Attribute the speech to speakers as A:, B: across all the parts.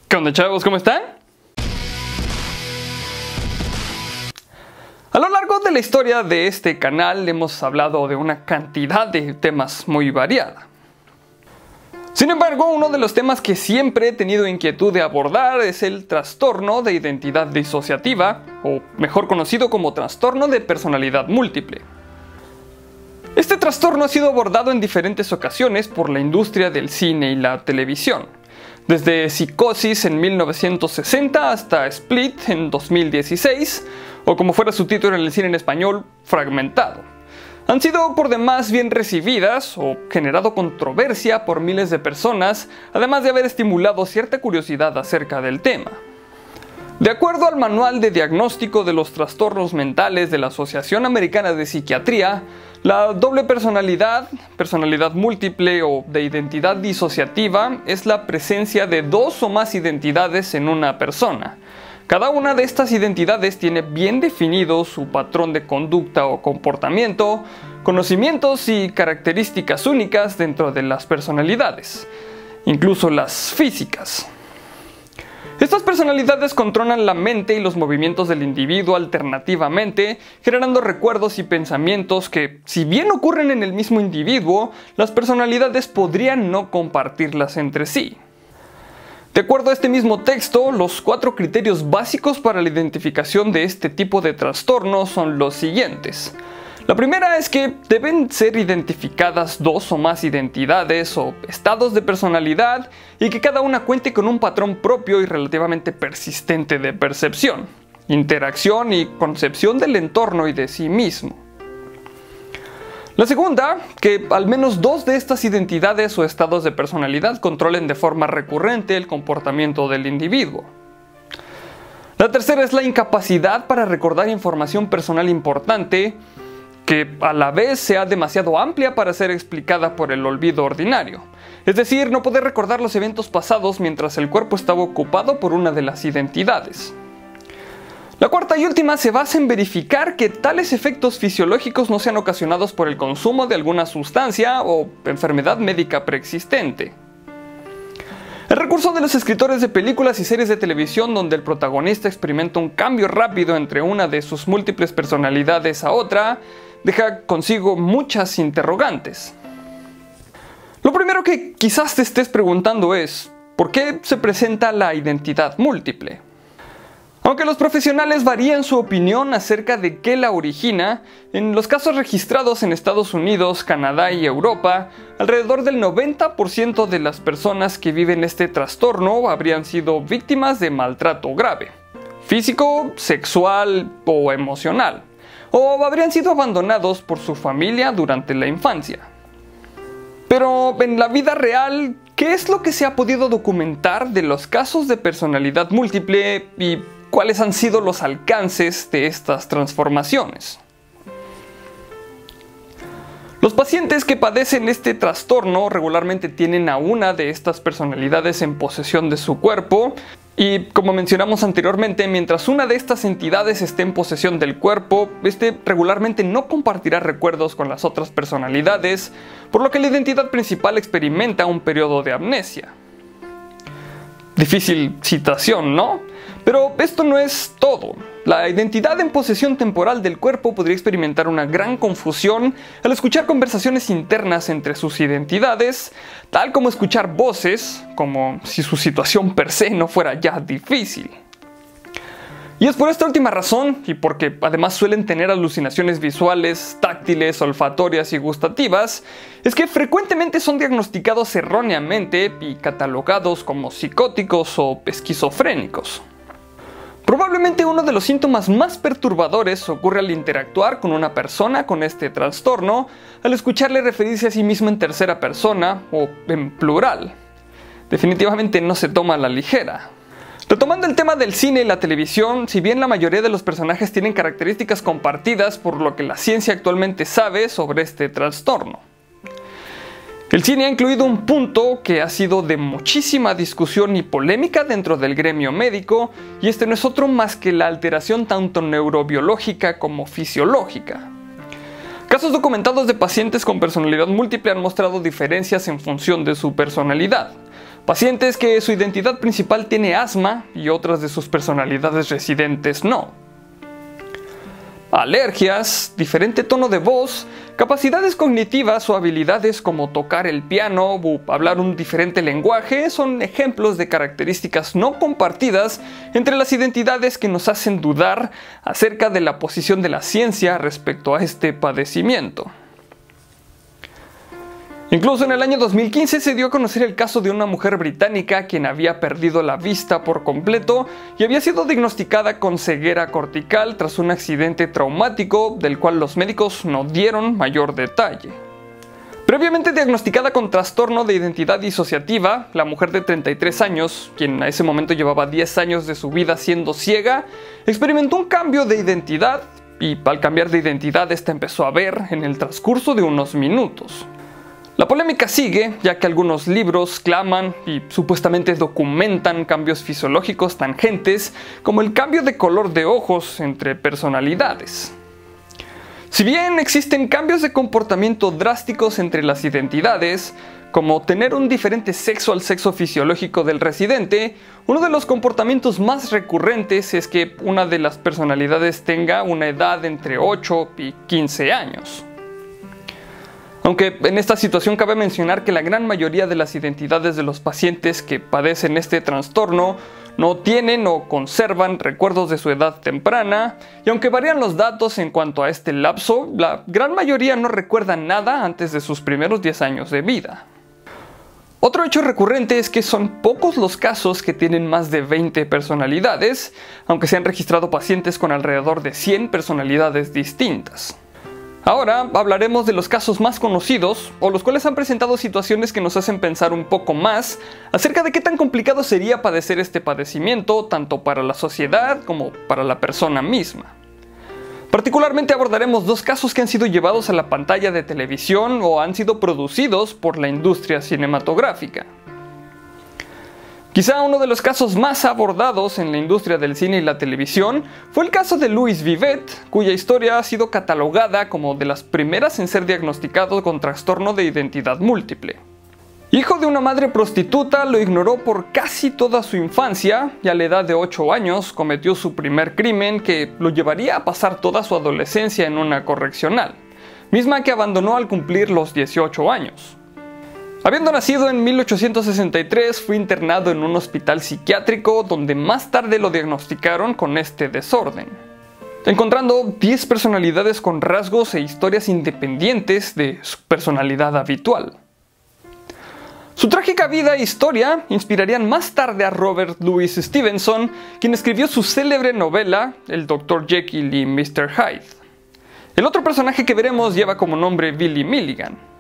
A: ¿Qué onda, chavos? ¿Cómo están? A lo largo de la historia de este canal hemos hablado de una cantidad de temas muy variada. Sin embargo, uno de los temas que siempre he tenido inquietud de abordar es el trastorno de identidad disociativa, o mejor conocido como trastorno de personalidad múltiple. Este trastorno ha sido abordado en diferentes ocasiones por la industria del cine y la televisión, desde Psicosis en 1960 hasta Split en 2016, o como fuera su título en el cine en español, Fragmentado. Han sido por demás bien recibidas o generado controversia por miles de personas, además de haber estimulado cierta curiosidad acerca del tema. De acuerdo al Manual de Diagnóstico de los Trastornos Mentales de la Asociación Americana de Psiquiatría, la doble personalidad, personalidad múltiple o de identidad disociativa es la presencia de dos o más identidades en una persona. Cada una de estas identidades tiene bien definido su patrón de conducta o comportamiento, conocimientos y características únicas dentro de las personalidades, incluso las físicas. Estas personalidades controlan la mente y los movimientos del individuo alternativamente, generando recuerdos y pensamientos que, si bien ocurren en el mismo individuo, las personalidades podrían no compartirlas entre sí. De acuerdo a este mismo texto, los 4 criterios básicos para la identificación de este tipo de trastorno son los siguientes. La primera es que deben ser identificadas dos o más identidades o estados de personalidad y que cada una cuente con un patrón propio y relativamente persistente de percepción, interacción y concepción del entorno y de sí mismo. La segunda, que al menos 2 de estas identidades o estados de personalidad controlen de forma recurrente el comportamiento del individuo. La tercera es la incapacidad para recordar información personal importante, que a la vez sea demasiado amplia para ser explicada por el olvido ordinario. Es decir, no poder recordar los eventos pasados mientras el cuerpo estaba ocupado por una de las identidades. La cuarta y última se basa en verificar que tales efectos fisiológicos no sean ocasionados por el consumo de alguna sustancia o enfermedad médica preexistente. El recurso de los escritores de películas y series de televisión donde el protagonista experimenta un cambio rápido entre una de sus múltiples personalidades a otra deja consigo muchas interrogantes. Lo primero que quizás te estés preguntando es, ¿por qué se presenta la identidad múltiple? Aunque los profesionales varían su opinión acerca de qué la origina, en los casos registrados en Estados Unidos, Canadá y Europa, alrededor del 90% de las personas que viven este trastorno habrían sido víctimas de maltrato grave, físico, sexual o emocional, o habrían sido abandonados por su familia durante la infancia. Pero en la vida real, ¿qué es lo que se ha podido documentar de los casos de personalidad múltiple y cuáles han sido los alcances de estas transformaciones? Los pacientes que padecen este trastorno regularmente tienen a una de estas personalidades en posesión de su cuerpo y, como mencionamos anteriormente, mientras una de estas entidades esté en posesión del cuerpo, este regularmente no compartirá recuerdos con las otras personalidades, por lo que la identidad principal experimenta un periodo de amnesia. Difícil situación, ¿no? Pero esto no es todo. La identidad en posesión temporal del cuerpo podría experimentar una gran confusión al escuchar conversaciones internas entre sus identidades, tal como escuchar voces, como si su situación per se no fuera ya difícil. Y es por esta última razón, y porque además suelen tener alucinaciones visuales, táctiles, olfatorias y gustativas, es que frecuentemente son diagnosticados erróneamente y catalogados como psicóticos o esquizofrénicos. Probablemente uno de los síntomas más perturbadores ocurre al interactuar con una persona con este trastorno, al escucharle referirse a sí mismo en tercera persona o en plural. Definitivamente no se toma a la ligera. Retomando el tema del cine y la televisión, si bien la mayoría de los personajes tienen características compartidas por lo que la ciencia actualmente sabe sobre este trastorno. El cine ha incluido un punto que ha sido de muchísima discusión y polémica dentro del gremio médico, y este no es otro más que la alteración tanto neurobiológica como fisiológica. Casos documentados de pacientes con personalidad múltiple han mostrado diferencias en función de su personalidad. Pacientes que su identidad principal tiene asma y otras de sus personalidades residentes no. Alergias, diferente tono de voz, capacidades cognitivas o habilidades como tocar el piano o hablar un diferente lenguaje son ejemplos de características no compartidas entre las identidades que nos hacen dudar acerca de la posición de la ciencia respecto a este padecimiento. Incluso en el año 2015 se dio a conocer el caso de una mujer británica quien había perdido la vista por completo y había sido diagnosticada con ceguera cortical tras un accidente traumático del cual los médicos no dieron mayor detalle. Previamente diagnosticada con trastorno de identidad disociativa, la mujer de 33 años, quien a ese momento llevaba 10 años de su vida siendo ciega, experimentó un cambio de identidad y al cambiar de identidad esta empezó a ver en el transcurso de unos minutos. La polémica sigue, ya que algunos libros claman y supuestamente documentan cambios fisiológicos tangentes, como el cambio de color de ojos entre personalidades. Si bien existen cambios de comportamiento drásticos entre las identidades, como tener un diferente sexo al sexo fisiológico del residente, uno de los comportamientos más recurrentes es que una de las personalidades tenga una edad entre 8 y 15 años. Aunque en esta situación cabe mencionar que la gran mayoría de las identidades de los pacientes que padecen este trastorno no tienen o conservan recuerdos de su edad temprana, y aunque varían los datos en cuanto a este lapso, la gran mayoría no recuerda nada antes de sus primeros 10 años de vida. Otro hecho recurrente es que son pocos los casos que tienen más de 20 personalidades, aunque se han registrado pacientes con alrededor de 100 personalidades distintas. Ahora hablaremos de los casos más conocidos, o los cuales han presentado situaciones que nos hacen pensar un poco más acerca de qué tan complicado sería padecer este padecimiento, tanto para la sociedad como para la persona misma. Particularmente abordaremos dos casos que han sido llevados a la pantalla de televisión o han sido producidos por la industria cinematográfica. Quizá uno de los casos más abordados en la industria del cine y la televisión fue el caso de Louis Vivet, cuya historia ha sido catalogada como de las primeras en ser diagnosticado con trastorno de identidad múltiple. Hijo de una madre prostituta, lo ignoró por casi toda su infancia y a la edad de 8 años cometió su primer crimen que lo llevaría a pasar toda su adolescencia en una correccional, misma que abandonó al cumplir los 18 años. Habiendo nacido en 1863, fue internado en un hospital psiquiátrico donde más tarde lo diagnosticaron con este desorden, encontrando 10 personalidades con rasgos e historias independientes de su personalidad habitual. Su trágica vida e historia inspirarían más tarde a Robert Louis Stevenson, quien escribió su célebre novela El Dr. Jekyll y Mr. Hyde. El otro personaje que veremos lleva como nombre Billy Milligan.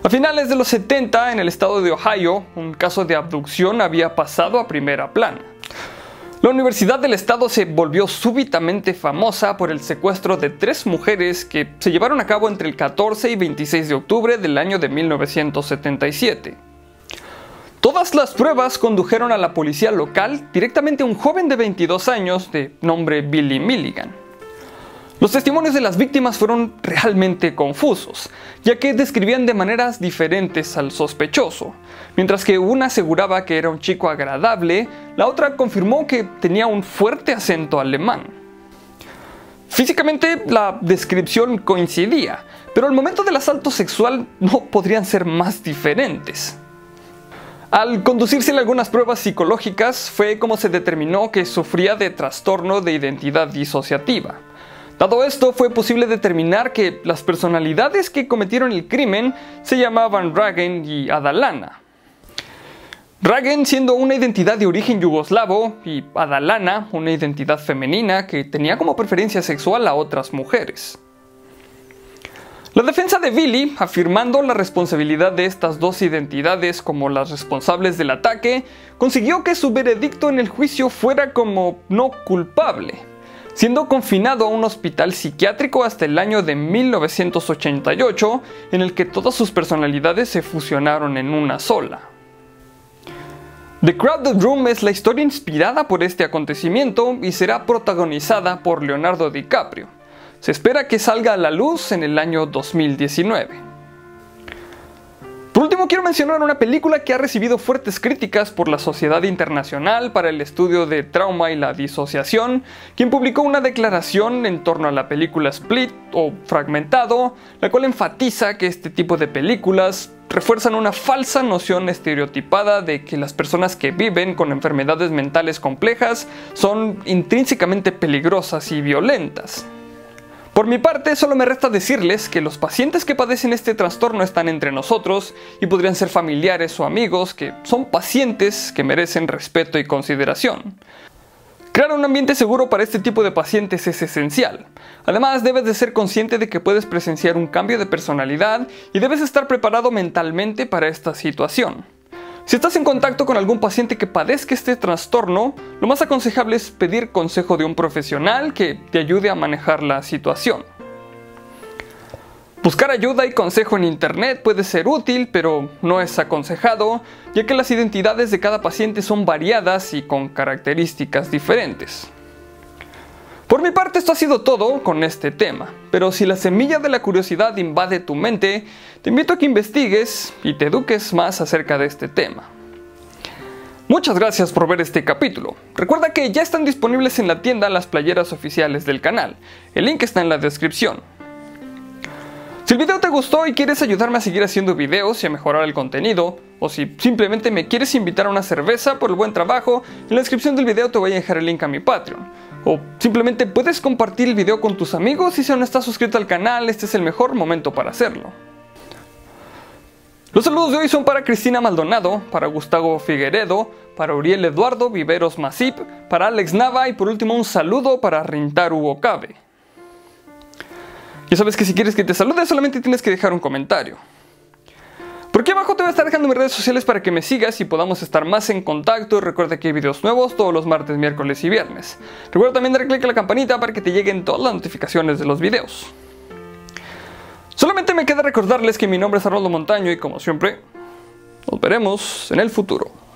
A: A finales de los 70, en el estado de Ohio, un caso de abducción había pasado a primera plana. La Universidad del Estado se volvió súbitamente famosa por el secuestro de 3 mujeres que se llevaron a cabo entre el 14 y 26 de octubre del año de 1977. Todas las pruebas condujeron a la policía local directamente a un joven de 22 años de nombre Billy Milligan. Los testimonios de las víctimas fueron realmente confusos, ya que describían de maneras diferentes al sospechoso. Mientras que una aseguraba que era un chico agradable, la otra confirmó que tenía un fuerte acento alemán. Físicamente la descripción coincidía, pero al momento del asalto sexual no podrían ser más diferentes. Al conducirse algunas pruebas psicológicas fue como se determinó que sufría de trastorno de identidad disociativa. Dado esto, fue posible determinar que las personalidades que cometieron el crimen se llamaban Ragen y Adalana. Ragen siendo una identidad de origen yugoslavo y Adalana una identidad femenina que tenía como preferencia sexual a otras mujeres. La defensa de Billy, afirmando la responsabilidad de estas dos identidades como las responsables del ataque, consiguió que su veredicto en el juicio fuera como no culpable, siendo confinado a un hospital psiquiátrico hasta el año de 1988, en el que todas sus personalidades se fusionaron en una sola. The Crowded Room es la historia inspirada por este acontecimiento y será protagonizada por Leonardo DiCaprio. Se espera que salga a la luz en el año 2019. Por último, quiero mencionar una película que ha recibido fuertes críticas por la Sociedad Internacional para el Estudio de Trauma y la Disociación, quien publicó una declaración en torno a la película Split o Fragmentado, la cual enfatiza que este tipo de películas refuerzan una falsa noción estereotipada de que las personas que viven con enfermedades mentales complejas son intrínsecamente peligrosas y violentas. Por mi parte, solo me resta decirles que los pacientes que padecen este trastorno están entre nosotros y podrían ser familiares o amigos que son pacientes que merecen respeto y consideración. Crear un ambiente seguro para este tipo de pacientes es esencial. Además, debes de ser consciente de que puedes presenciar un cambio de personalidad y debes estar preparado mentalmente para esta situación. Si estás en contacto con algún paciente que padezca este trastorno, lo más aconsejable es pedir consejo de un profesional que te ayude a manejar la situación. Buscar ayuda y consejo en internet puede ser útil, pero no es aconsejado, ya que las identidades de cada paciente son variadas y con características diferentes. Por mi parte, esto ha sido todo con este tema, pero si la semilla de la curiosidad invade tu mente, te invito a que investigues y te eduques más acerca de este tema. Muchas gracias por ver este capítulo. Recuerda que ya están disponibles en la tienda las playeras oficiales del canal. El link está en la descripción. Si el video te gustó y quieres ayudarme a seguir haciendo videos y a mejorar el contenido, o si simplemente me quieres invitar a una cerveza por el buen trabajo, en la descripción del video te voy a dejar el link a mi Patreon. O simplemente puedes compartir el video con tus amigos y si aún no estás suscrito al canal, este es el mejor momento para hacerlo. Los saludos de hoy son para Cristina Maldonado, para Gustavo Figueredo, para Uriel Eduardo Viveros Masip, para Alex Nava y por último un saludo para Rintaru Okabe. Ya sabes que si quieres que te salude solamente tienes que dejar un comentario. Por aquí abajo te voy a estar dejando mis redes sociales para que me sigas y podamos estar más en contacto. Recuerda que hay videos nuevos todos los martes, miércoles y viernes. Recuerda también dar clic a la campanita para que te lleguen todas las notificaciones de los videos. Solamente me queda recordarles que mi nombre es Arnoldo Montaño y como siempre, nos veremos en el futuro.